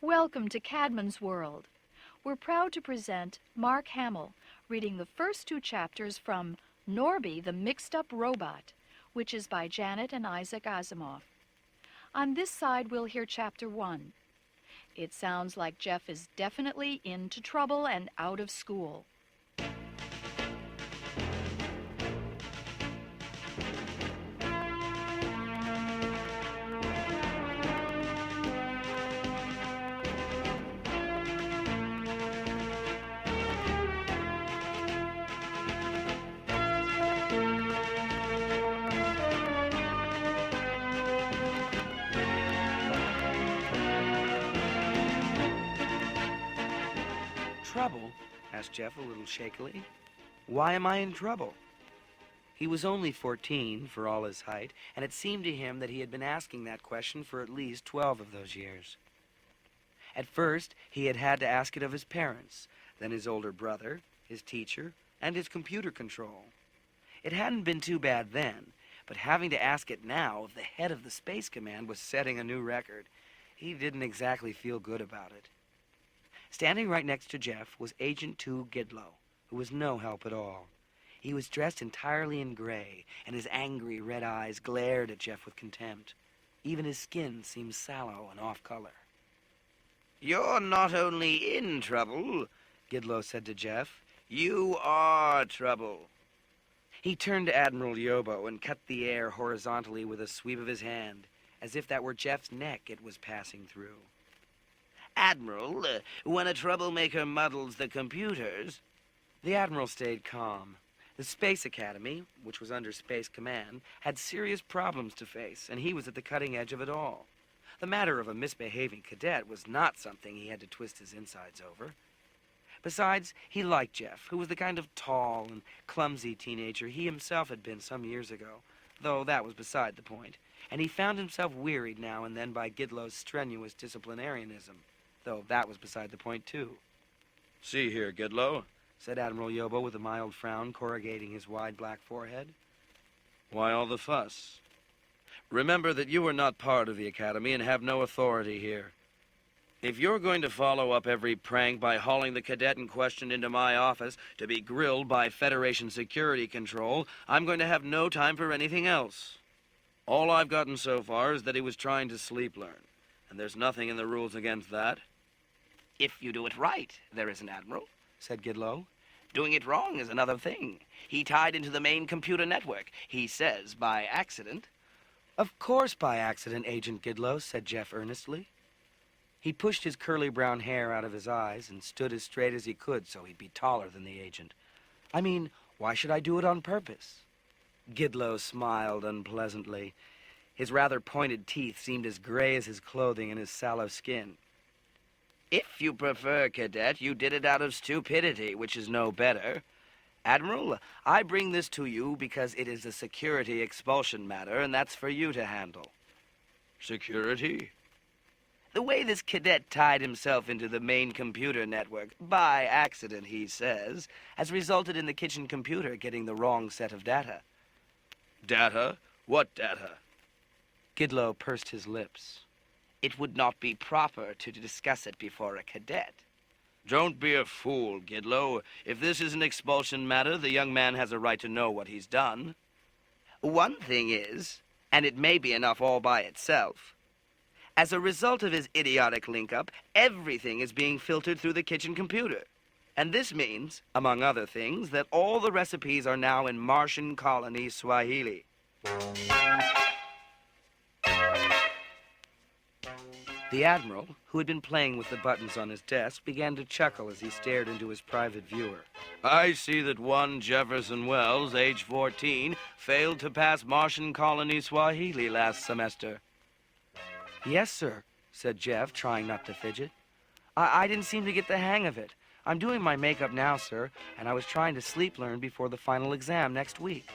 Welcome to Caedmon's World. We're proud to present Mark Hamill reading the first 2 chapters from Norby, the Mixed-Up Robot, which is by Janet and Isaac Asimov. On this side, we'll hear Chapter 1. It sounds like Jeff is definitely into trouble and out of school. Trouble? Asked Jeff a little shakily. Why am I in trouble? He was only 14, for all his height, and it seemed to him that he had been asking that question for at least 12 of those years. At first, he had had to ask it of his parents, then his older brother, his teacher, and his computer control. It hadn't been too bad then, but having to ask it now of the head of the Space Command was setting a new record. He didn't exactly feel good about it. Standing right next to Jeff was Agent 2 Gidlow, who was no help at all. He was dressed entirely in gray, and his angry red eyes glared at Jeff with contempt. Even his skin seemed sallow and off-color. "You're not only in trouble," Gidlow said to Jeff. "You are trouble." He turned to Admiral Yobo and cut the air horizontally with a sweep of his hand, as if that were Jeff's neck it was passing through. "Admiral, when a troublemaker muddles the computers..." The Admiral stayed calm. The Space Academy, which was under Space Command, had serious problems to face, and he was at the cutting edge of it all. The matter of a misbehaving cadet was not something he had to twist his insides over. Besides, he liked Jeff, who was the kind of tall and clumsy teenager he himself had been some years ago, though that was beside the point, and he found himself wearied now and then by Gidlow's strenuous disciplinarianism, though that was beside the point, too. "See here, Gidlow," said Admiral Yobo with a mild frown corrugating his wide black forehead. "Why all the fuss? Remember that you are not part of the Academy and have no authority here. If you're going to follow up every prank by hauling the cadet in question into my office to be grilled by Federation Security Control, I'm going to have no time for anything else. All I've gotten so far is that he was trying to sleep learn, and there's nothing in the rules against that." "If you do it right, there isn't, Admiral," said Gidlow. "Doing it wrong is another thing. He tied into the main computer network, he says, by accident." "Of course by accident, Agent Gidlow," said Jeff earnestly. He pushed his curly brown hair out of his eyes and stood as straight as he could so he'd be taller than the agent. "I mean, why should I do it on purpose?" Gidlow smiled unpleasantly. His rather pointed teeth seemed as gray as his clothing and his sallow skin. "If you prefer, Cadet, you did it out of stupidity, which is no better. Admiral, I bring this to you because it is a security expulsion matter, and that's for you to handle." "Security?" "The way this cadet tied himself into the main computer network, by accident, he says, has resulted in the kitchen computer getting the wrong set of data." "Data? What data?" Gidlow pursed his lips. "It would not be proper to discuss it before a cadet." "Don't be a fool, Gidlow. If this is an expulsion matter, the young man has a right to know what he's done." "One thing is, and it may be enough all by itself, as a result of his idiotic link-up, everything is being filtered through the kitchen computer. And this means, among other things, that all the recipes are now in Martian colony Swahili." The Admiral, who had been playing with the buttons on his desk, began to chuckle as he stared into his private viewer. "I see that one Jefferson Wells, age 14, failed to pass Martian colony Swahili last semester." "Yes, sir," said Jeff, trying not to fidget. I didn't seem to get the hang of it. I'm doing my makeup now, sir, and I was trying to sleep learn before the final exam next week.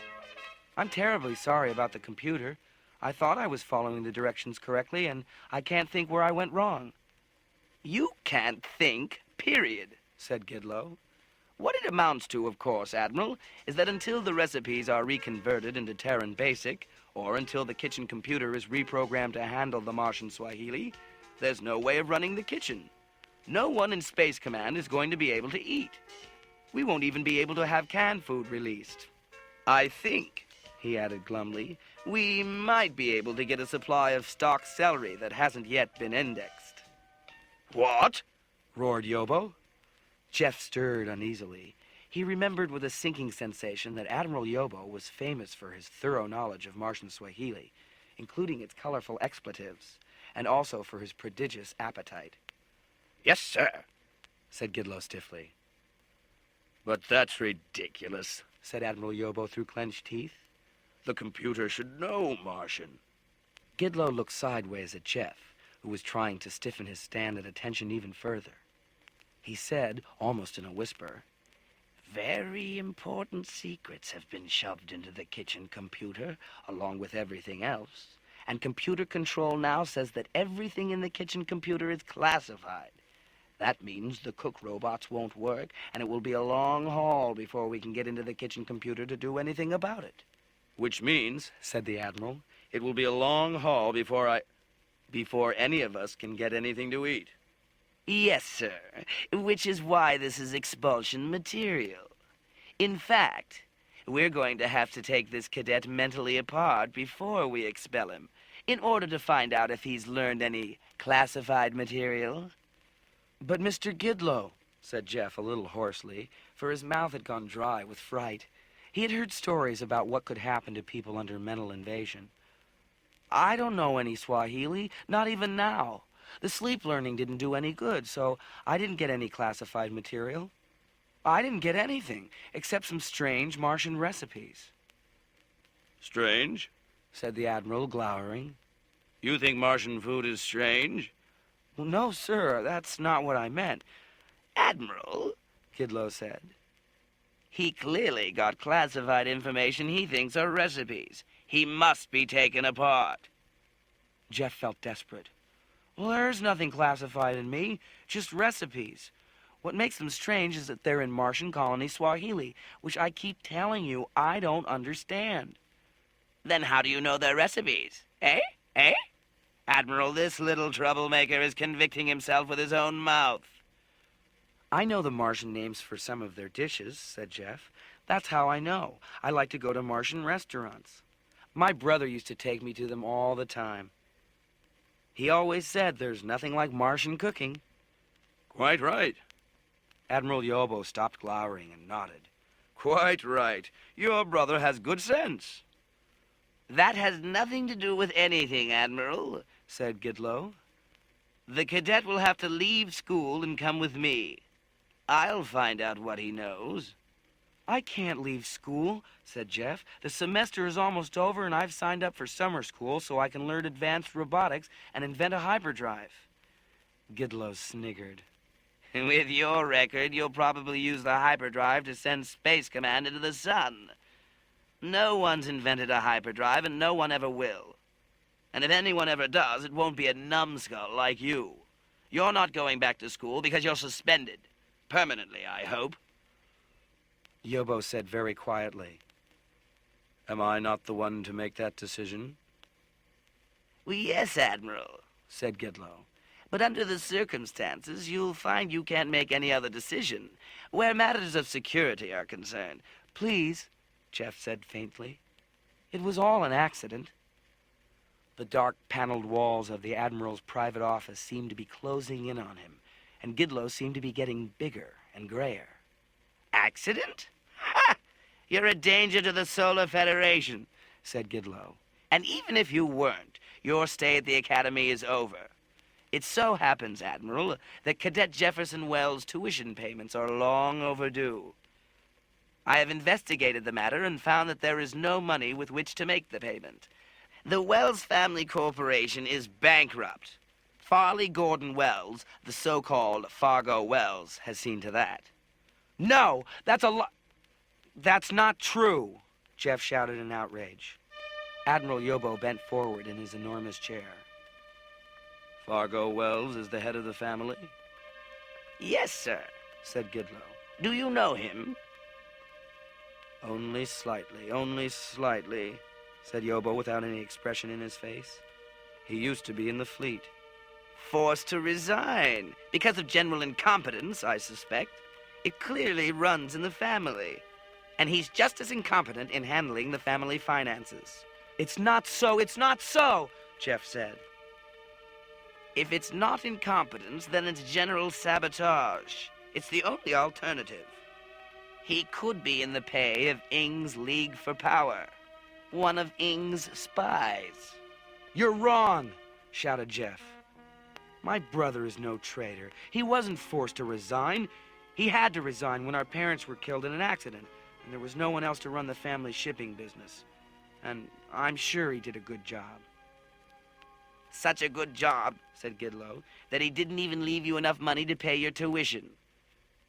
I'm terribly sorry about the computer. I thought I was following the directions correctly, and I can't think where I went wrong." "You can't think, period," said Gidlow. "What it amounts to, of course, Admiral, is that until the recipes are reconverted into Terran Basic, or until the kitchen computer is reprogrammed to handle the Martian Swahili, there's no way of running the kitchen. No one in Space Command is going to be able to eat. We won't even be able to have canned food released. I think, he added glumly, we might be able to get a supply of stock celery that hasn't yet been indexed. What? Roared Yobo. Jeff stirred uneasily. He remembered with a sinking sensation that Admiral Yobo was famous for his thorough knowledge of Martian Swahili, including its colorful expletives, and also for his prodigious appetite. Yes, sir, said Gidlow stiffly. But that's ridiculous, said Admiral Yobo through clenched teeth. The computer should know Martian. Gidlow looked sideways at Jeff, who was trying to stiffen his stand at attention even further. He said, almost in a whisper, very important secrets have been shoved into the kitchen computer, along with everything else. And computer control now says that everything in the kitchen computer is classified. That means the cook robots won't work, and it will be a long haul before we can get into the kitchen computer to do anything about it. Which means, said the Admiral, it will be a long haul before any of us can get anything to eat. Yes, sir, which is why this is expulsion material. In fact, we're going to have to take this cadet mentally apart before we expel him, in order to find out if he's learned any classified material. But Mr. Gidlow, said Jeff a little hoarsely, for his mouth had gone dry with fright. He had heard stories about what could happen to people under mental invasion. I don't know any Swahili, not even now. The sleep learning didn't do any good, so I didn't get any classified material. I didn't get anything, except some strange Martian recipes. Strange? Said the Admiral, glowering. You think Martian food is strange? Well, no, sir, that's not what I meant. Admiral, Gidlow said. He clearly got classified information he thinks are recipes. He must be taken apart. Jeff felt desperate. Well, there's nothing classified in me, just recipes. What makes them strange is that they're in Martian colony Swahili, which I keep telling you I don't understand. Then how do you know their recipes? Eh? Eh? Admiral, this little troublemaker is convicting himself with his own mouth. I know the Martian names for some of their dishes, said Jeff. That's how I know. I like to go to Martian restaurants. My brother used to take me to them all the time. He always said there's nothing like Martian cooking. Quite right. Admiral Yobo stopped glowering and nodded. Quite right. Your brother has good sense. That has nothing to do with anything, Admiral, said Gidlow. The cadet will have to leave school and come with me. I'll find out what he knows. I can't leave school, said Jeff. The semester is almost over and I've signed up for summer school so I can learn advanced robotics and invent a hyperdrive. Gidlow sniggered. With your record, you'll probably use the hyperdrive to send Space Command into the sun. No one's invented a hyperdrive and no one ever will. And if anyone ever does, it won't be a numbskull like you. You're not going back to school because you're suspended. Permanently, I hope. Yobo said very quietly, Am I not the one to make that decision? Well, yes, Admiral, said Gidlow. But under the circumstances, you'll find you can't make any other decision, where matters of security are concerned. Please, Jeff said faintly. It was all an accident. The dark paneled walls of the Admiral's private office seemed to be closing in on him, and Gidlow seemed to be getting bigger and grayer. Accident? Ha! You're a danger to the Solar Federation, said Gidlow. And even if you weren't, your stay at the Academy is over. It so happens, Admiral, that Cadet Jefferson Wells' tuition payments are long overdue. I have investigated the matter and found that there is no money with which to make the payment. The Wells Family Corporation is bankrupt. Farley Gordon Wells, the so-called Fargo Wells, has seen to that. No, that's not true, Jeff shouted in outrage. Admiral Yobo bent forward in his enormous chair. Fargo Wells is the head of the family? Yes, sir, said Gidlow. Do you know him? Only slightly, said Yobo without any expression in his face. He used to be in the fleet. Forced to resign. Because of general incompetence, I suspect. It clearly runs in the family. And he's just as incompetent in handling the family finances. It's not so, Jeff said. If it's not incompetence, then it's general sabotage. It's the only alternative. He could be in the pay of Ing's League for Power. One of Ing's spies. You're wrong, shouted Jeff. My brother is no traitor. He wasn't forced to resign. He had to resign when our parents were killed in an accident, and there was no one else to run the family shipping business. And I'm sure he did a good job. Such a good job, said Gidlow, that he didn't even leave you enough money to pay your tuition.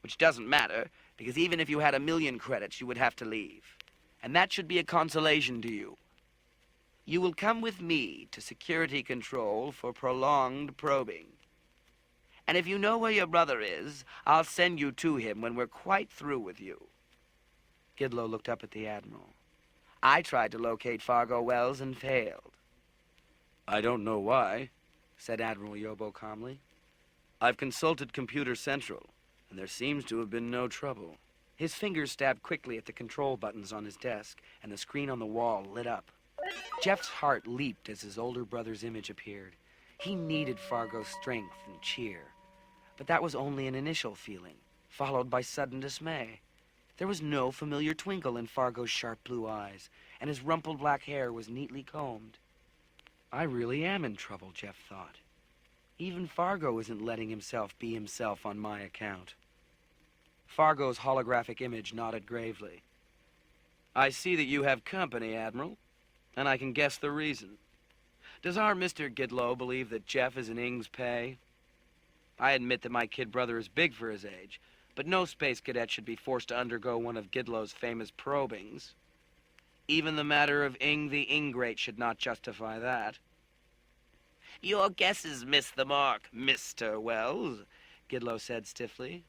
Which doesn't matter, because even if you had 1,000,000 credits, you would have to leave. And that should be a consolation to you. You will come with me to security control for prolonged probing. And if you know where your brother is, I'll send you to him when we're quite through with you. Gidlow looked up at the Admiral. I tried to locate Fargo Wells and failed. I don't know why, said Admiral Yobo calmly. I've consulted Computer Central, and there seems to have been no trouble. His fingers stabbed quickly at the control buttons on his desk, and the screen on the wall lit up. Jeff's heart leaped as his older brother's image appeared. He needed Fargo's strength and cheer. But that was only an initial feeling, followed by sudden dismay. There was no familiar twinkle in Fargo's sharp blue eyes, and his rumpled black hair was neatly combed. I really am in trouble, Jeff thought. Even Fargo isn't letting himself be himself on my account. Fargo's holographic image nodded gravely. I see that you have company, Admiral, and I can guess the reason. Does our Mr. Gidlow believe that Jeff is in Ing's pay? I admit that my kid brother is big for his age, but no space cadet should be forced to undergo one of Gidlow's famous probings. Even the matter of Ing the Ingrate should not justify that. Your guesses miss the mark, Mr. Wells, Gidlow said stiffly.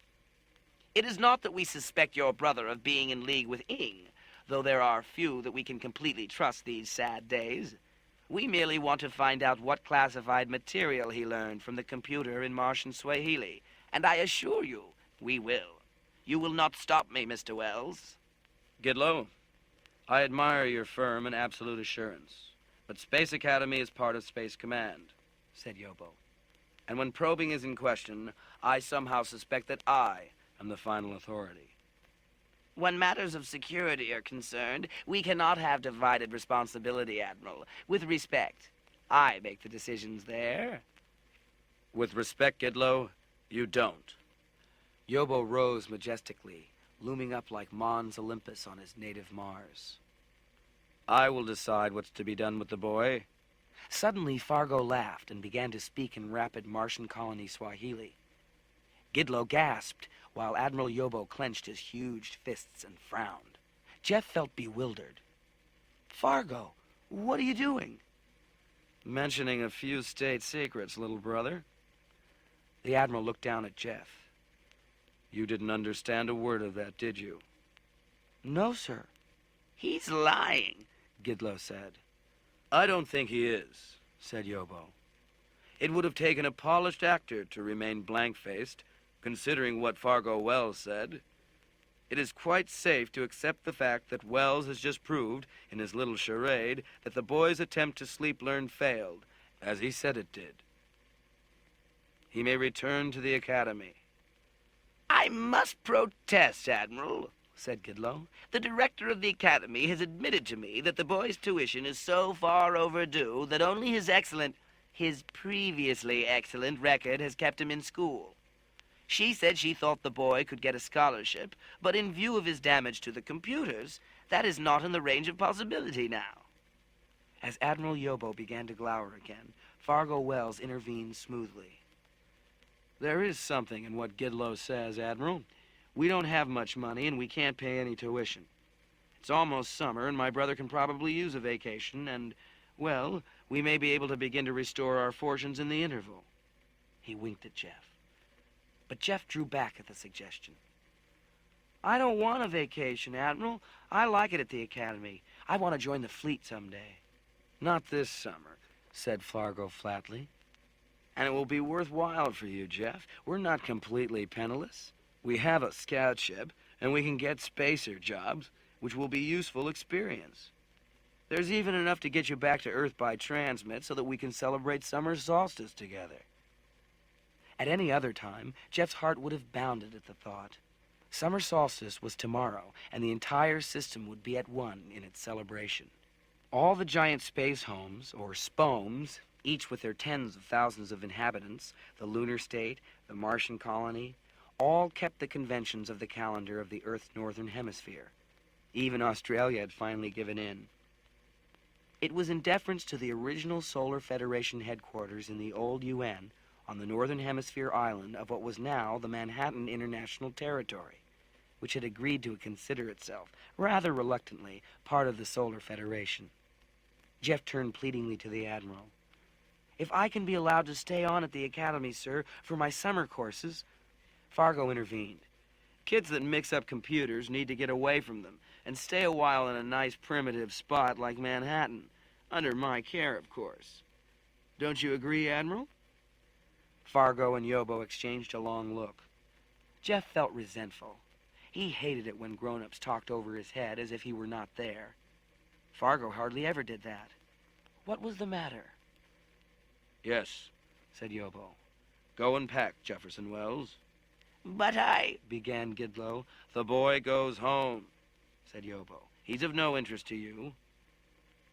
It is not that we suspect your brother of being in league with Ing, though there are few that we can completely trust these sad days. We merely want to find out what classified material he learned from the computer in Martian Swahili, and I assure you, we will. You will not stop me, Mr. Wells. Gidlow, I admire your firm and absolute assurance, but Space Academy is part of Space Command, said Yobo. And when probing is in question, I somehow suspect that I am the final authority. When matters of security are concerned, we cannot have divided responsibility, Admiral. With respect, I make the decisions there. With respect, Gidlow, you don't. Yobo rose majestically, looming up like Mons Olympus on his native Mars. I will decide what's to be done with the boy. Suddenly, Fargo laughed and began to speak in rapid Martian colony Swahili. Gidlow gasped, while Admiral Yobo clenched his huge fists and frowned. Jeff felt bewildered. Fargo, what are you doing? Mentioning a few state secrets, little brother. The Admiral looked down at Jeff. You didn't understand a word of that, did you? No, sir. He's lying, Gidlow said. I don't think he is, said Yobo. It would have taken a polished actor to remain blank-faced, considering what Fargo Wells said. It is quite safe to accept the fact that Wells has just proved, in his little charade, that the boy's attempt to sleep-learn failed, as he said it did. He may return to the Academy. I must protest, Admiral, said Gidlow. The director of the Academy has admitted to me that the boy's tuition is so far overdue that only his previously excellent record has kept him in school. She said she thought the boy could get a scholarship, but in view of his damage to the computers, that is not in the range of possibility now. As Admiral Yobo began to glower again, Fargo Wells intervened smoothly. There is something in what Gidlow says, Admiral. We don't have much money, and we can't pay any tuition. It's almost summer, and my brother can probably use a vacation, and, well, we may be able to begin to restore our fortunes in the interval. He winked at Jeff. But Jeff drew back at the suggestion. I don't want a vacation, Admiral. I like it at the Academy. I want to join the fleet someday. Not this summer, said Fargo flatly. And it will be worthwhile for you, Jeff. We're not completely penniless. We have a scout ship, and we can get spacer jobs, which will be useful experience. There's even enough to get you back to Earth by transmit so that we can celebrate summer solstice together. At any other time, Jeff's heart would have bounded at the thought. Summer solstice was tomorrow, and the entire system would be at one in its celebration. All the giant space homes, or SPOMs, each with their tens of thousands of inhabitants, the lunar state, the Martian colony, all kept the conventions of the calendar of the Earth's northern hemisphere. Even Australia had finally given in. It was in deference to the original Solar Federation headquarters in the old UN on the northern hemisphere island of what was now the Manhattan International Territory, which had agreed to consider itself, rather reluctantly, part of the Solar Federation. Jeff turned pleadingly to the Admiral. "If I can be allowed to stay on at the Academy, sir, for my summer courses..." Fargo intervened. "Kids that mix up computers need to get away from them and stay a while in a nice primitive spot like Manhattan, under my care, of course. Don't you agree, Admiral?" Fargo and Yobo exchanged a long look. Jeff felt resentful. He hated it when grown-ups talked over his head as if he were not there. Fargo hardly ever did that. What was the matter? "Yes," said Yobo. "Go and pack, Jefferson Wells." "But I..." began Gidlow. "The boy goes home," said Yobo. "He's of no interest to you."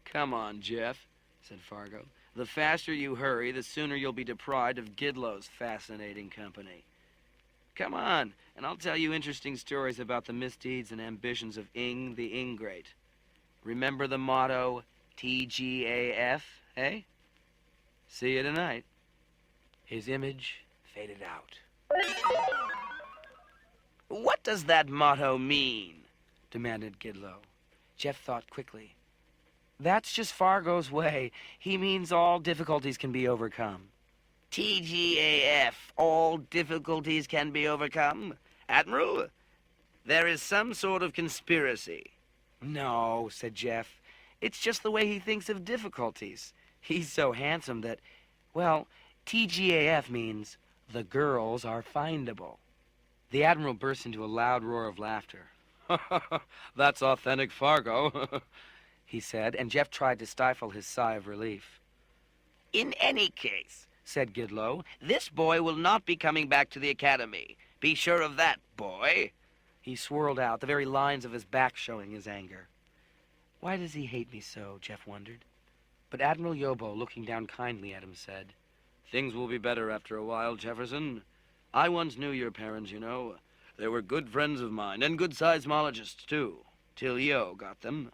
"Come on, Jeff," said Fargo. "The faster you hurry, the sooner you'll be deprived of Gidlow's fascinating company. Come on, and I'll tell you interesting stories about the misdeeds and ambitions of Ing the Ingrate. Remember the motto, TGAF, eh? See you tonight." His image faded out. "What does that motto mean?" demanded Gidlow. Jeff thought quickly. "That's just Fargo's way. He means all difficulties can be overcome." "TGAF, all difficulties can be overcome? Admiral, there is some sort of conspiracy." "No," said Jeff. "It's just the way he thinks of difficulties. He's so handsome that, well, TGAF means the girls are findable." The Admiral burst into a loud roar of laughter. "That's authentic Fargo," he said, and Jeff tried to stifle his sigh of relief. "In any case," said Gidlow, "this boy will not be coming back to the Academy. Be sure of that, boy." He swirled out, the very lines of his back showing his anger. Why does he hate me so, Jeff wondered. But Admiral Yobo, looking down kindly at him, said, "Things will be better after a while, Jefferson. I once knew your parents, you know. They were good friends of mine, and good seismologists, too, till Yo got them.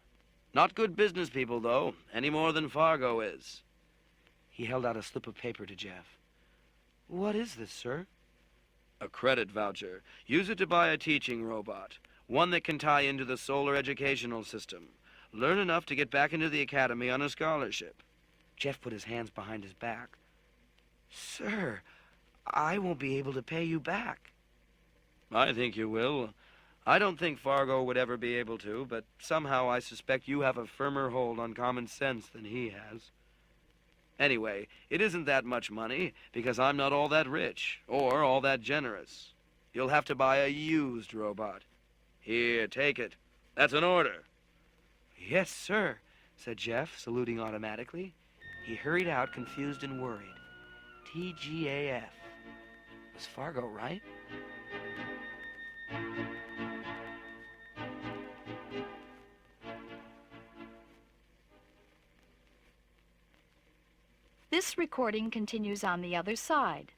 Not good business people, though, any more than Fargo is." He held out a slip of paper to Jeff. "What is this, sir?" "A credit voucher. Use it to buy a teaching robot, one that can tie into the solar educational system. Learn enough to get back into the Academy on a scholarship." Jeff put his hands behind his back. "Sir, I won't be able to pay you back." "I think you will. I don't think Fargo would ever be able to, but somehow I suspect you have a firmer hold on common sense than he has. Anyway, it isn't that much money, because I'm not all that rich, or all that generous. You'll have to buy a used robot. Here, take it. That's an order." "Yes, sir," said Jeff, saluting automatically. He hurried out, confused and worried. TGAF. Was Fargo right? This recording continues on the other side.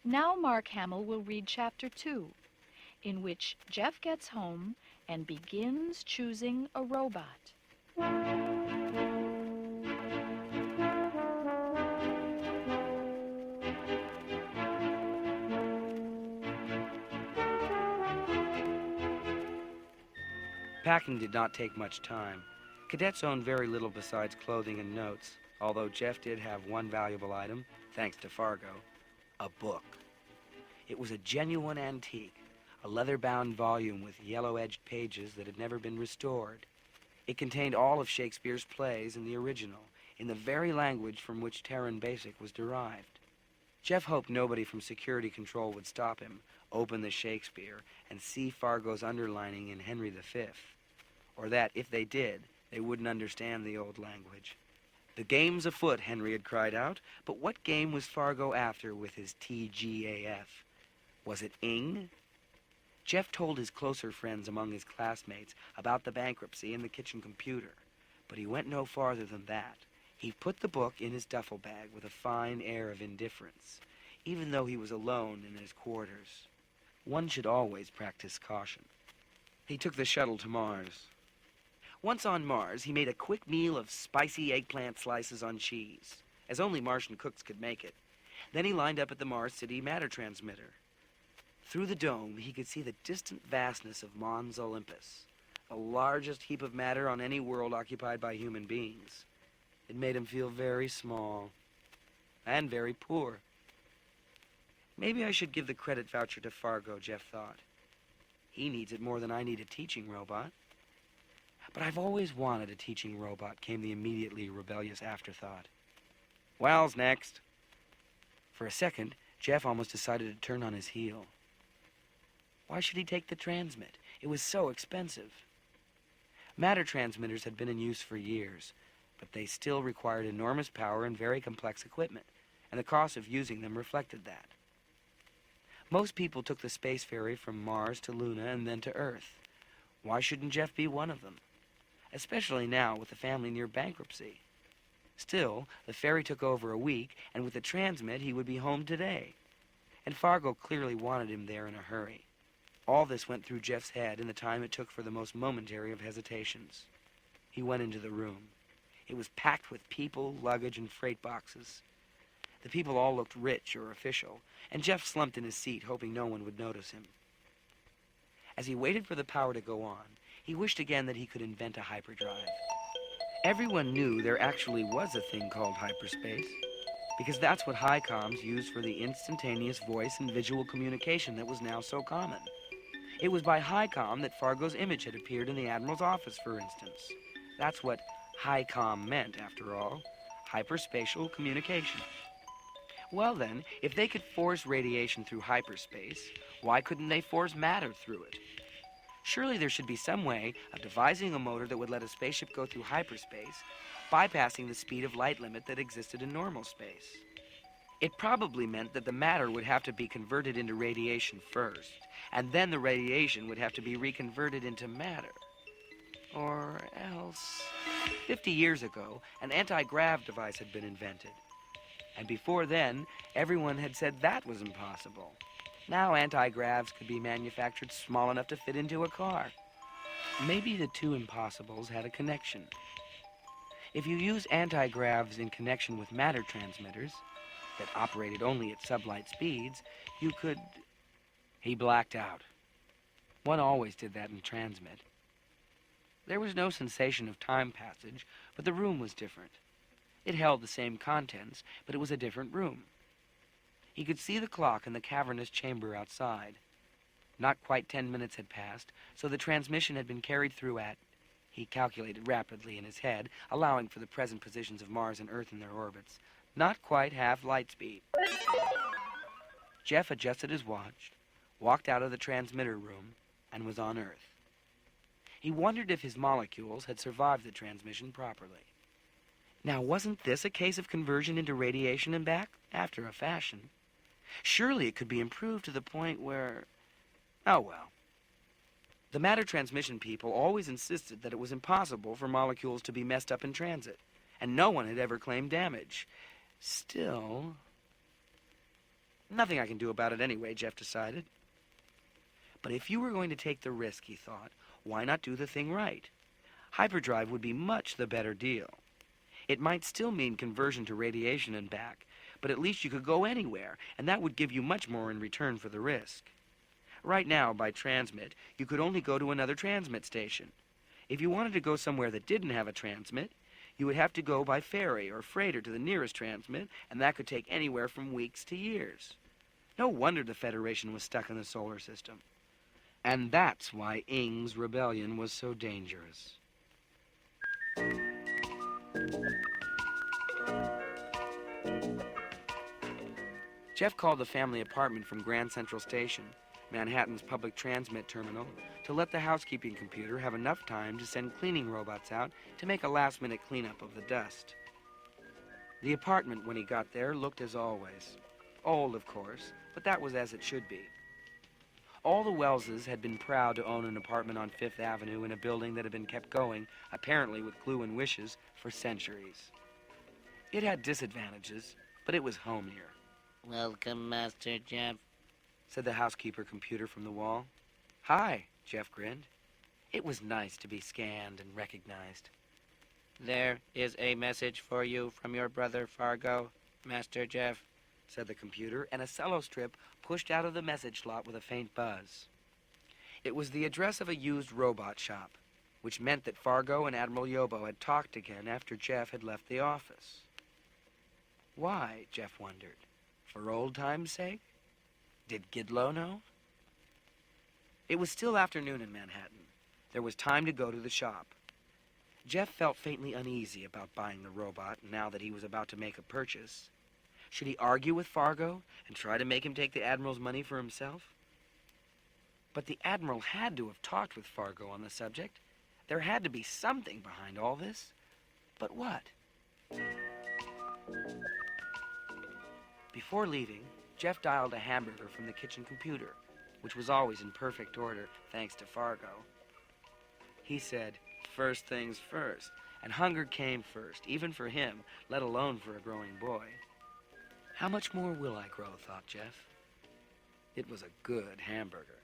Now Mark Hamill will read Chapter 2, in which Jeff gets home and begins choosing a robot. Packing did not take much time. Cadets owned very little besides clothing and notes, although Jeff did have one valuable item, thanks to Fargo, a book. It was a genuine antique, a leather-bound volume with yellow-edged pages that had never been restored. It contained all of Shakespeare's plays in the original, in the very language from which Terran Basic was derived. Jeff hoped nobody from security control would stop him, open the Shakespeare, and see Fargo's underlining in Henry V. Or that, if they did, they wouldn't understand the old language. The game's afoot, Henry had cried out, but what game was Fargo after with his TGAF? Was it Ing? Jeff told his closer friends among his classmates about the bankruptcy and the kitchen computer, but he went no farther than that. He put the book in his duffel bag with a fine air of indifference, even though he was alone in his quarters. One should always practice caution. He took the shuttle to Mars. Once on Mars, he made a quick meal of spicy eggplant slices on cheese, as only Martian cooks could make it. Then he lined up at the Mars City matter transmitter. Through the dome, he could see the distant vastness of Mons Olympus, the largest heap of matter on any world occupied by human beings. It made him feel very small and very poor. Maybe I should give the credit voucher to Fargo, Jeff thought. He needs it more than I need a teaching robot. But I've always wanted a teaching robot, came the immediately rebellious afterthought. Well's next. For a second, Jeff almost decided to turn on his heel. Why should he take the transmit? It was so expensive. Matter transmitters had been in use for years, but they still required enormous power and very complex equipment, and the cost of using them reflected that. Most people took the space ferry from Mars to Luna and then to Earth. Why shouldn't Jeff be one of them? Especially now with the family near bankruptcy. Still, the ferry took over a week, and with the transmit, he would be home today. And Fargo clearly wanted him there in a hurry. All this went through Jeff's head in the time it took for the most momentary of hesitations. He went into the room. It was packed with people, luggage, and freight boxes. The people all looked rich or official, and Jeff slumped in his seat, hoping no one would notice him. As he waited for the power to go on, he wished again that he could invent a hyperdrive. Everyone knew there actually was a thing called hyperspace, because that's what high comms used for the instantaneous voice and visual communication that was now so common. It was by high comm that Fargo's image had appeared in the Admiral's office, for instance. That's what high comm meant, after all, hyperspatial communication. Well then, if they could force radiation through hyperspace, why couldn't they force matter through it? Surely there should be some way of devising a motor that would let a spaceship go through hyperspace, bypassing the speed of light limit that existed in normal space. It probably meant that the matter would have to be converted into radiation first, and then the radiation would have to be reconverted into matter. Or else... 50 years ago, an anti-grav device had been invented. And before then, everyone had said that was impossible. Now anti-gravs could be manufactured small enough to fit into a car. Maybe the two impossibles had a connection. If you use anti-gravs in connection with matter transmitters that operated only at sublight speeds, you could... He blacked out. One always did that in transmit. There was no sensation of time passage, but the room was different. It held the same contents, but it was a different room. He could see the clock in the cavernous chamber outside. Not quite 10 minutes had passed, so the transmission had been carried through at... He calculated rapidly in his head, allowing for the present positions of Mars and Earth in their orbits. Not quite half light speed. Jeff adjusted his watch, walked out of the transmitter room, and was on Earth. He wondered if his molecules had survived the transmission properly. Now, wasn't this a case of conversion into radiation and back? After a fashion. Surely it could be improved to the point where... Oh, well. The matter transmission people always insisted that it was impossible for molecules to be messed up in transit, and no one had ever claimed damage. Still... Nothing I can do about it anyway, Jeff decided. But if you were going to take the risk, he thought, why not do the thing right? Hyperdrive would be much the better deal. It might still mean conversion to radiation and back, but at least you could go anywhere, and that would give you much more in return for the risk. Right now, by transmit, you could only go to another transmit station. If you wanted to go somewhere that didn't have a transmit, you would have to go by ferry or freighter to the nearest transmit, and that could take anywhere from weeks to years. No wonder the Federation was stuck in the solar system. And that's why Ing's rebellion was so dangerous. Jeff called the family apartment from Grand Central Station, Manhattan's public transmit terminal, to let the housekeeping computer have enough time to send cleaning robots out to make a last-minute cleanup of the dust. The apartment, when he got there, looked as always. Old, of course, but that was as it should be. All the Welleses had been proud to own an apartment on Fifth Avenue in a building that had been kept going, apparently with glue and wishes, for centuries. It had disadvantages, but it was homier. Welcome, Master Jeff, said the housekeeper computer from the wall. Hi, Jeff grinned. It was nice to be scanned and recognized. There is a message for you from your brother Fargo, Master Jeff, said the computer, and a cello strip pushed out of the message slot with a faint buzz. It was the address of a used robot shop, which meant that Fargo and Admiral Yobo had talked again after Jeff had left the office. Why, Jeff wondered. For old time's sake? Did Gidlow know? It was still afternoon in Manhattan. There was time to go to the shop. Jeff felt faintly uneasy about buying the robot now that he was about to make a purchase. Should he argue with Fargo and try to make him take the Admiral's money for himself? But the Admiral had to have talked with Fargo on the subject. There had to be something behind all this. But what? Before leaving, Jeff dialed a hamburger from the kitchen computer, which was always in perfect order thanks to Fargo. He said, first things first, and hunger came first, even for him, let alone for a growing boy. How much more will I grow, thought Jeff. It was a good hamburger.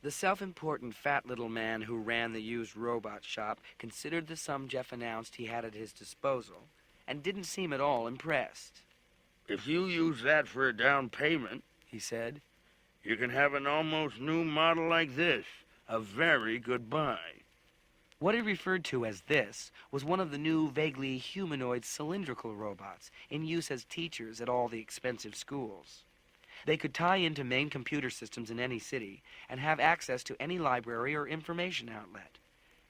The self-important fat little man who ran the used robot shop considered the sum Jeff announced he had at his disposal and didn't seem at all impressed. If you use that for a down payment, he said, you can have an almost new model like this. A very good buy. What he referred to as this was one of the new, vaguely humanoid cylindrical robots in use as teachers at all the expensive schools. They could tie into main computer systems in any city and have access to any library or information outlet.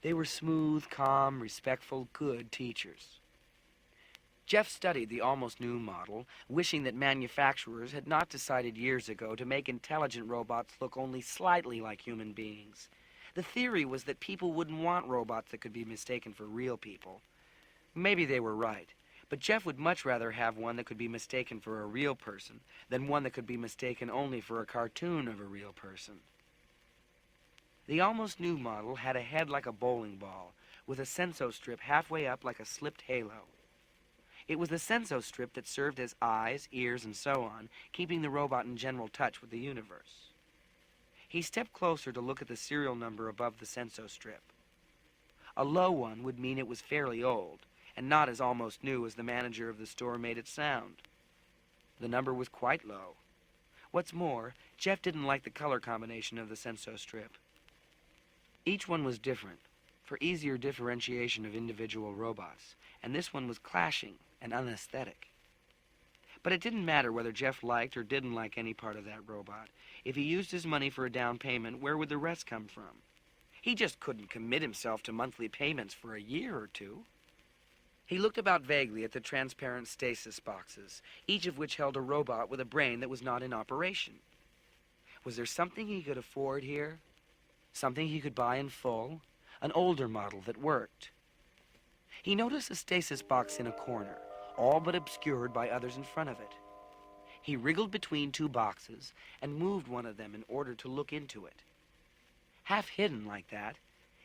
They were smooth, calm, respectful, good teachers. Jeff studied the almost new model, wishing that manufacturers had not decided years ago to make intelligent robots look only slightly like human beings. The theory was that people wouldn't want robots that could be mistaken for real people. Maybe they were right, but Jeff would much rather have one that could be mistaken for a real person than one that could be mistaken only for a cartoon of a real person. The almost new model had a head like a bowling ball, with a senso strip halfway up like a slipped halo. It was the senso strip that served as eyes, ears, and so on, keeping the robot in general touch with the universe. He stepped closer to look at the serial number above the senso strip. A low one would mean it was fairly old, and not as almost new as the manager of the store made it sound. The number was quite low. What's more, Jeff didn't like the color combination of the senso strip. Each one was different, for easier differentiation of individual robots, and this one was clashing and unaesthetic. But it didn't matter whether Jeff liked or didn't like any part of that robot. If he used his money for a down payment, where would the rest come from? He just couldn't commit himself to monthly payments for a year or two. He looked about vaguely at the transparent stasis boxes, each of which held a robot with a brain that was not in operation. Was there something he could afford here? Something he could buy in full? An older model that worked? He noticed a stasis box in a corner, all but obscured by others in front of it. He wriggled between two boxes and moved one of them in order to look into it. Half hidden like that,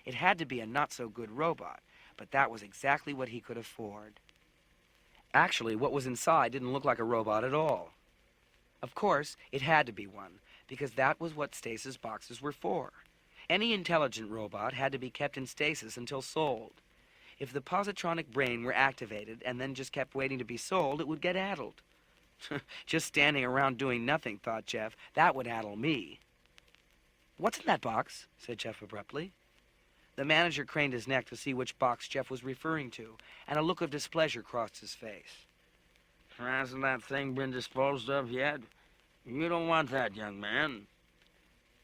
it had to be a not-so-good robot, but that was exactly what he could afford. Actually, what was inside didn't look like a robot at all. Of course, it had to be one, because that was what stasis boxes were for. Any intelligent robot had to be kept in stasis until sold. If the positronic brain were activated and then just kept waiting to be sold, it would get addled. Just standing around doing nothing, thought Jeff, that would addle me. What's in that box? Said Jeff abruptly. The manager craned his neck to see which box Jeff was referring to, and a look of displeasure crossed his face. Hasn't that thing been disposed of yet? You don't want that, young man.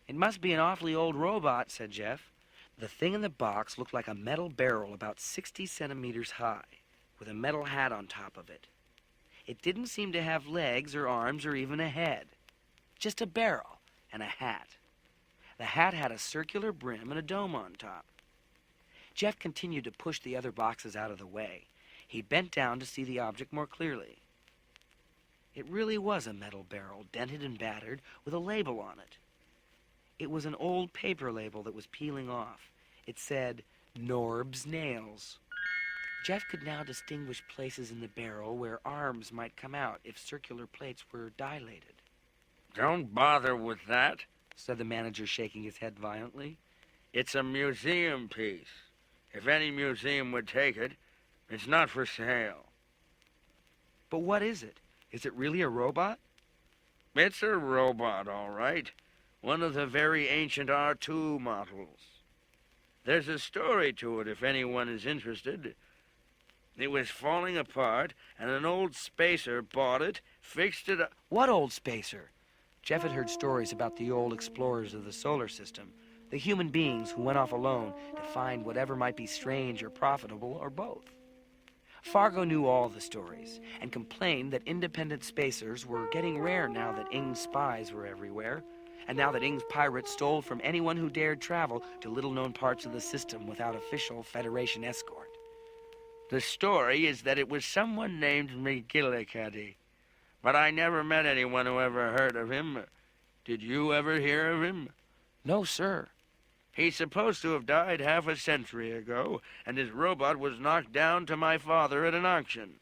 It must be an awfully old robot, said Jeff. The thing in the box looked like a metal barrel about 60 centimeters high, with a metal hat on top of it. It didn't seem to have legs or arms or even a head. Just a barrel and a hat. The hat had a circular brim and a dome on top. Jeff continued to push the other boxes out of the way. He bent down to see the object more clearly. It really was a metal barrel, dented and battered, with a label on it. It was an old paper label that was peeling off. It said, Norb's Nails. Jeff could now distinguish places in the barrel where arms might come out if circular plates were dilated. Don't bother with that, said the manager, shaking his head violently. It's a museum piece. If any museum would take it, it's not for sale. But what is it? Is it really a robot? It's a robot, all right. One of the very ancient R2 models. There's a story to it if anyone is interested. It was falling apart, and an old spacer bought it, fixed it up. What old spacer? Jeff had heard stories about the old explorers of the solar system, the human beings who went off alone to find whatever might be strange or profitable or both. Fargo knew all the stories and complained that independent spacers were getting rare now that Ing's spies were everywhere, and now that Ing's pirates stole from anyone who dared travel to little-known parts of the system without official Federation escort. The story is that it was someone named McGillicuddy, but I never met anyone who ever heard of him. Did you ever hear of him? No, sir. He's supposed to have died half a century ago, and his robot was knocked down to my father at an auction.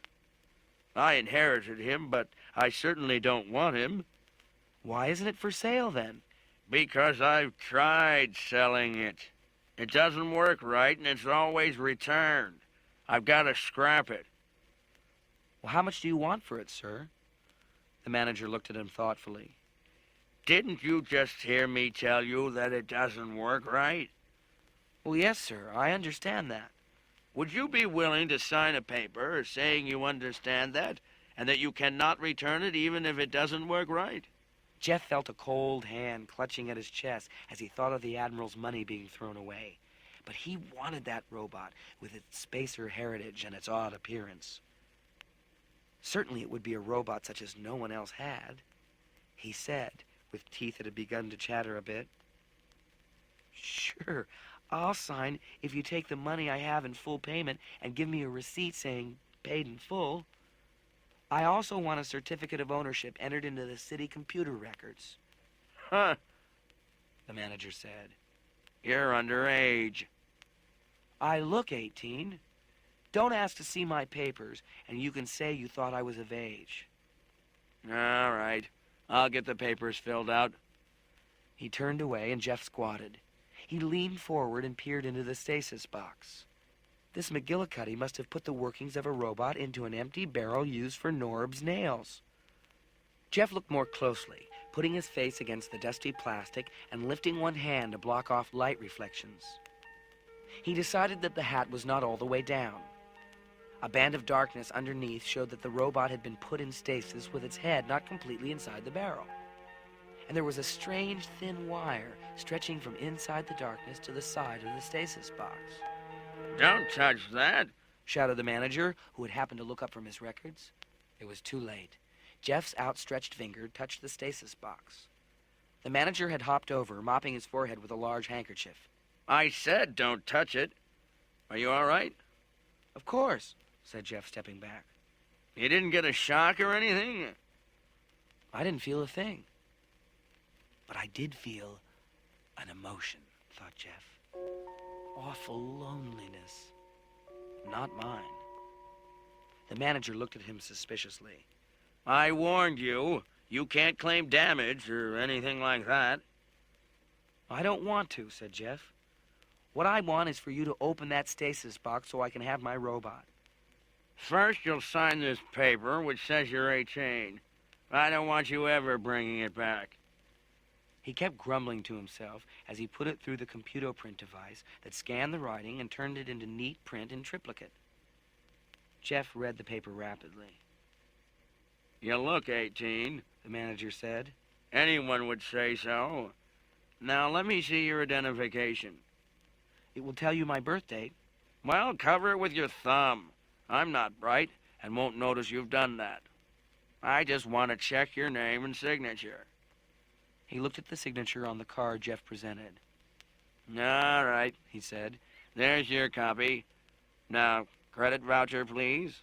I inherited him, but I certainly don't want him. Why isn't it for sale, then? Because I've tried selling it. It doesn't work right, and it's always returned. I've got to scrap it. Well, how much do you want for it, sir? The manager looked at him thoughtfully. Didn't you just hear me tell you that it doesn't work right? Well, yes, sir. I understand that. Would you be willing to sign a paper saying you understand that, and that you cannot return it even if it doesn't work right? Jeff felt a cold hand clutching at his chest as he thought of the Admiral's money being thrown away. But he wanted that robot with its spacer heritage and its odd appearance. Certainly it would be a robot such as no one else had. He said, with teeth that had begun to chatter a bit. Sure, I'll sign if you take the money I have in full payment and give me a receipt saying paid in full. I also want a certificate of ownership entered into the city computer records. Huh, the manager said. You're underage. I look 18. Don't ask to see my papers, and you can say you thought I was of age. All right. I'll get the papers filled out. He turned away, and Jeff squatted. He leaned forward and peered into the stasis box. This McGillicuddy must have put the workings of a robot into an empty barrel used for Norb's nails. Jeff looked more closely, putting his face against the dusty plastic and lifting one hand to block off light reflections. He decided that the hat was not all the way down. A band of darkness underneath showed that the robot had been put in stasis with its head not completely inside the barrel. And there was a strange thin wire stretching from inside the darkness to the side of the stasis box. Don't touch that, shouted the manager, who had happened to look up from his records. It was too late. Jeff's outstretched finger touched the stasis box. The manager had hopped over, mopping his forehead with a large handkerchief. I said don't touch it. Are you all right? Of course, said Jeff, stepping back. You didn't get a shock or anything? I didn't feel a thing. But I did feel an emotion, thought Jeff. Awful loneliness. Not mine. The manager looked at him suspiciously. I warned you. You can't claim damage or anything like that. I don't want to, said Jeff. What I want is for you to open that stasis box so I can have my robot. First, you'll sign this paper, which says you're 18. I don't want you ever bringing it back. He kept grumbling to himself as he put it through the computer print device that scanned the writing and turned it into neat print in triplicate. Jeff read the paper rapidly. You look 18, The manager said. anyone would say so. Now let me see your identification. It will tell you my birth date. Well, cover it with your thumb. I'm not bright and won't notice you've done that. I just want to check your name and signature. He looked at the signature on the card Jeff presented. All right, He said. there's your copy. Now, credit voucher, please.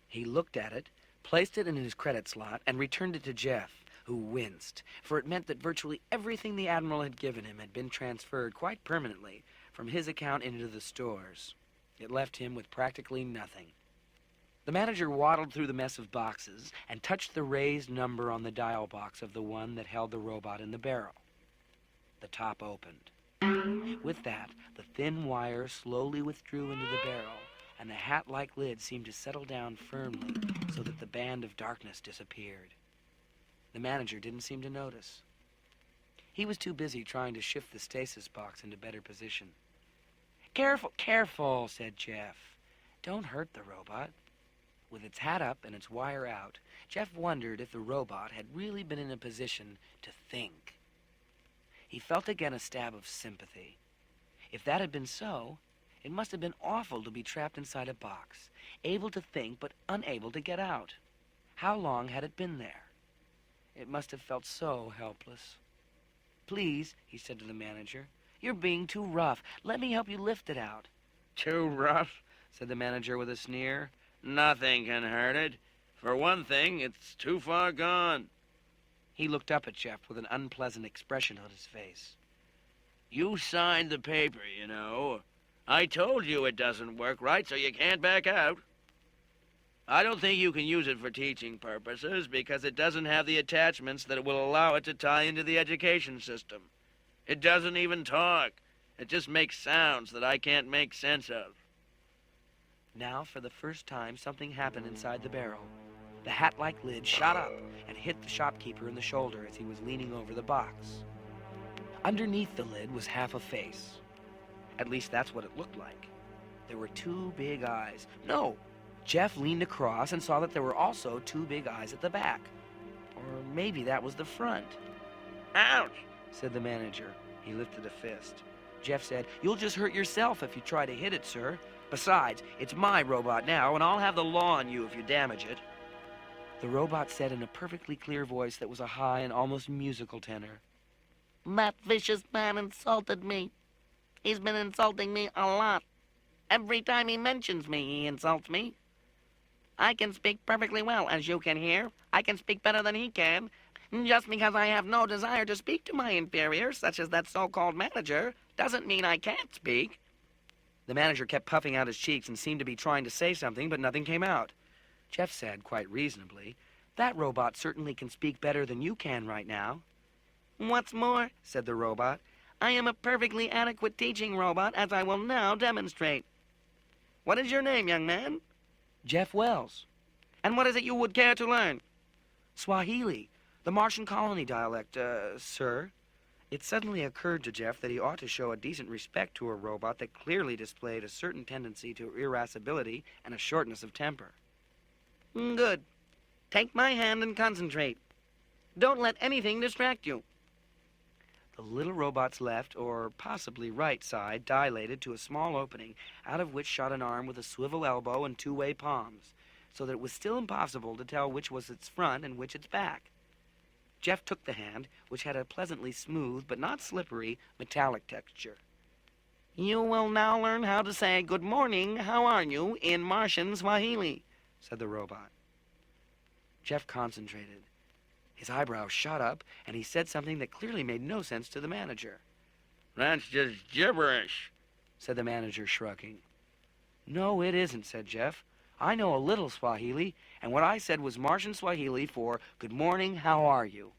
He looked at it, placed it in his credit slot, and returned it to Jeff, who winced, for it meant that virtually everything the Admiral had given him had been transferred quite permanently from his account into the store's. It left him with practically nothing. The manager waddled through the mess of boxes and touched the raised number on the dial box of the one that held the robot in the barrel. The top opened. With that, the thin wire slowly withdrew into the barrel, and the hat-like lid seemed to settle down firmly so that the band of darkness disappeared. The manager didn't seem to notice. He was too busy trying to shift the stasis box into better position. "Careful, careful," said Jeff. "Don't hurt the robot." With its hat up and its wire out, Jeff wondered if the robot had really been in a position to think. He felt again a stab of sympathy. If that had been so, it must have been awful to be trapped inside a box, able to think but unable to get out. How long had it been there? It must have felt so helpless. "Please," he said to the manager, "you're being too rough. Let me help you lift it out." Too rough, said the manager with a sneer. Nothing can hurt it. For one thing, it's too far gone. He looked up at Jeff with an unpleasant expression on his face. You signed the paper, you know. I told you it doesn't work right, so you can't back out. I don't think you can use it for teaching purposes because it doesn't have the attachments that will allow it to tie into the education system. It doesn't even talk. It just makes sounds that I can't make sense of. Now, for the first time, something happened inside the barrel. The hat-like lid shot up and hit the shopkeeper in the shoulder as he was leaning over the box. Underneath the lid was half a face. At least that's what it looked like. There were two big eyes. No! Jeff leaned across and saw that there were also two big eyes at the back. Or maybe that was the front. Ouch! Said the manager. He lifted a fist. Jeff said, "You'll just hurt yourself if you try to hit it, sir. Besides, it's my robot now, and I'll have the law on you if you damage it." The robot said in a perfectly clear voice that was a high and almost musical tenor, "That vicious man insulted me. He's been insulting me a lot. Every time he mentions me, he insults me. I can speak perfectly well, as you can hear. I can speak better than he can. Just because I have no desire to speak to my inferior, such as that so-called manager, doesn't mean I can't speak." The manager kept puffing out his cheeks and seemed to be trying to say something, but nothing came out. Jeff said, quite reasonably, "That robot certainly can speak better than you can right now." "What's more," said the robot, "I am a perfectly adequate teaching robot, as I will now demonstrate. What is your name, young man? "Jeff Wells." And what is it you would care to learn?" "Swahili, the Martian colony dialect, sir." It suddenly occurred to Jeff that he ought to show a decent respect to a robot that clearly displayed a certain tendency to irascibility and a shortness of temper. "Good. Take my hand and concentrate. Don't let anything distract you." The little robot's left, or possibly right side, dilated to a small opening, out of which shot an arm with a swivel elbow and two-way palms, so that it was still impossible to tell which was its front and which its back. Jeff took the hand, which had a pleasantly smooth, but not slippery, metallic texture. "You will now learn how to say good morning, how are you, in Martian Swahili," said the robot. Jeff concentrated. His eyebrows shot up, and he said something that clearly made no sense to the manager. That's just gibberish, said the manager, shrugging. "No, it isn't," said Jeff. "I know a little Swahili, and what I said was Martian Swahili for good morning, how are you?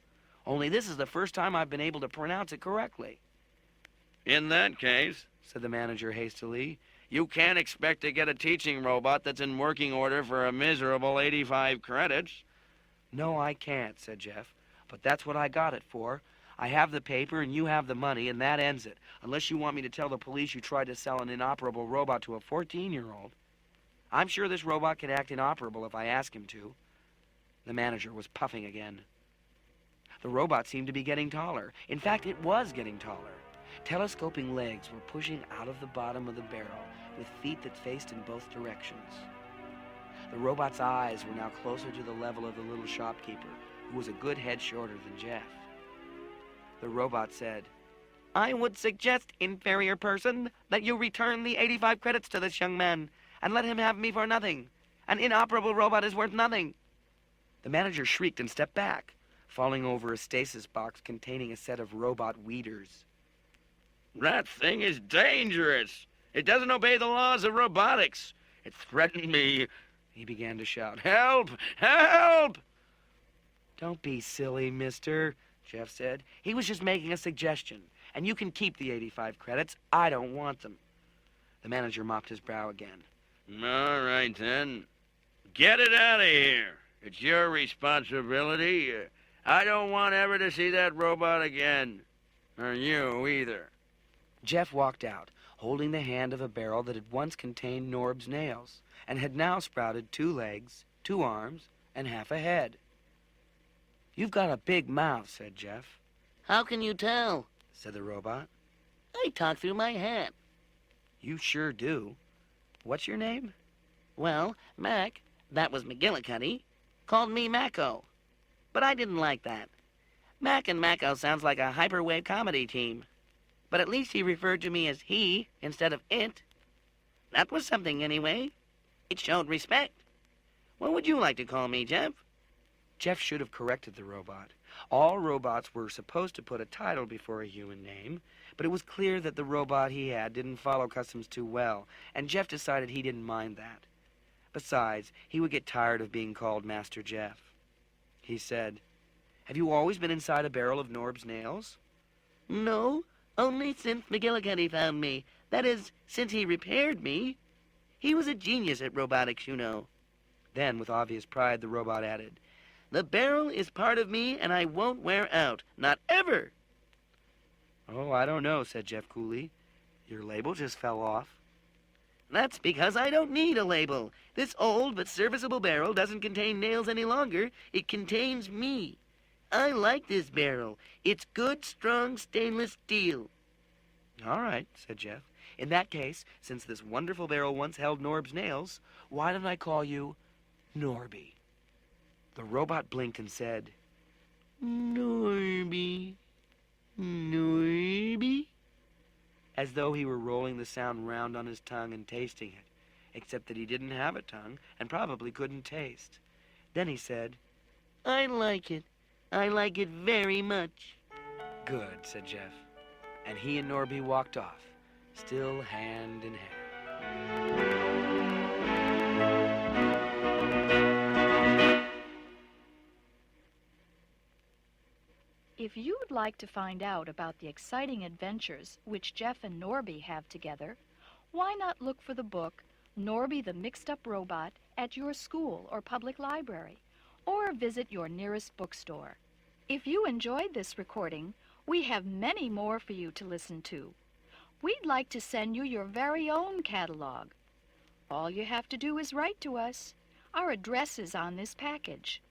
Only this is the first time I've been able to pronounce it correctly." In that case, said the manager hastily, you can't expect to get a teaching robot that's in working order for a miserable 85 credits. "No, I can't," said Jeff, "but that's what I got it for. I have the paper and you have the money, and that ends it. Unless you want me to tell the police you tried to sell an inoperable robot to a 14-year-old. I'm sure this robot can act inoperable if I ask him to. The manager was puffing again. The robot seemed to be getting taller. In fact, it was getting taller. Telescoping legs were pushing out of the bottom of the barrel with feet that faced in both directions. The robot's eyes were now closer to the level of the little shopkeeper, who was a good head shorter than Jeff. The robot said, I would suggest, inferior person, that you return the 85 credits to this young man and let him have me for nothing. An inoperable robot is worth nothing. The manager shrieked and stepped back, falling over a stasis box containing a set of robot weeders. That thing is dangerous. It doesn't obey the laws of robotics. It threatened me. He began to shout, Help! Help! Don't be silly, mister, Jeff said. He was just making a suggestion, and you can keep the 85 credits. I don't want them. The manager mopped his brow again. All right, then. Get it out of here. It's your responsibility. I don't want ever to see that robot again. Or you either. Jeff walked out, holding the hand of a barrel that had once contained Norb's nails, and had now sprouted 2 legs, 2 arms, and half a head. You've got a big mouth, said Jeff. How can you tell? Said the robot. I talk through my head. You sure do. What's your name? Well, Mac, that was McGillicuddy, called me Mako. But I didn't like that. Mac and Mako sounds like a hyperwave comedy team. But at least he referred to me as he instead of it. That was something anyway. It showed respect. What would you like to call me, Jeff? Jeff should have corrected the robot. All robots were supposed to put a title before a human name, but it was clear that the robot he had didn't follow customs too well, and Jeff decided he didn't mind that. Besides, he would get tired of being called Master Jeff. He said, Have you always been inside a barrel of Norb's nails? No, only since McGillicuddy found me. That is, since he repaired me. He was a genius at robotics, you know. Then, with obvious pride, the robot added, The barrel is part of me, and I won't wear out. Not ever. Oh, I don't know, said Jeff coolly. Your label just fell off. That's because I don't need a label. This old but serviceable barrel doesn't contain nails any longer. It contains me. I like this barrel. It's good, strong stainless steel. All right, said Jeff. In that case, since this wonderful barrel once held Norb's nails, why don't I call you Norby? The robot blinked and said, Norby. Norby? As though he were rolling the sound round on his tongue and tasting it, except that he didn't have a tongue and probably couldn't taste. Then he said, I like it. I like it very much. Good, said Jeff. And he and Norby walked off, still hand in hand. If you would like to find out about the exciting adventures which Jeff and Norby have together, why not look for the book Norby the Mixed-Up Robot at your school or public library, or visit your nearest bookstore. If you enjoyed this recording, we have many more for you to listen to. We'd like to send you your very own catalog. All you have to do is write to us. Our address is on this package.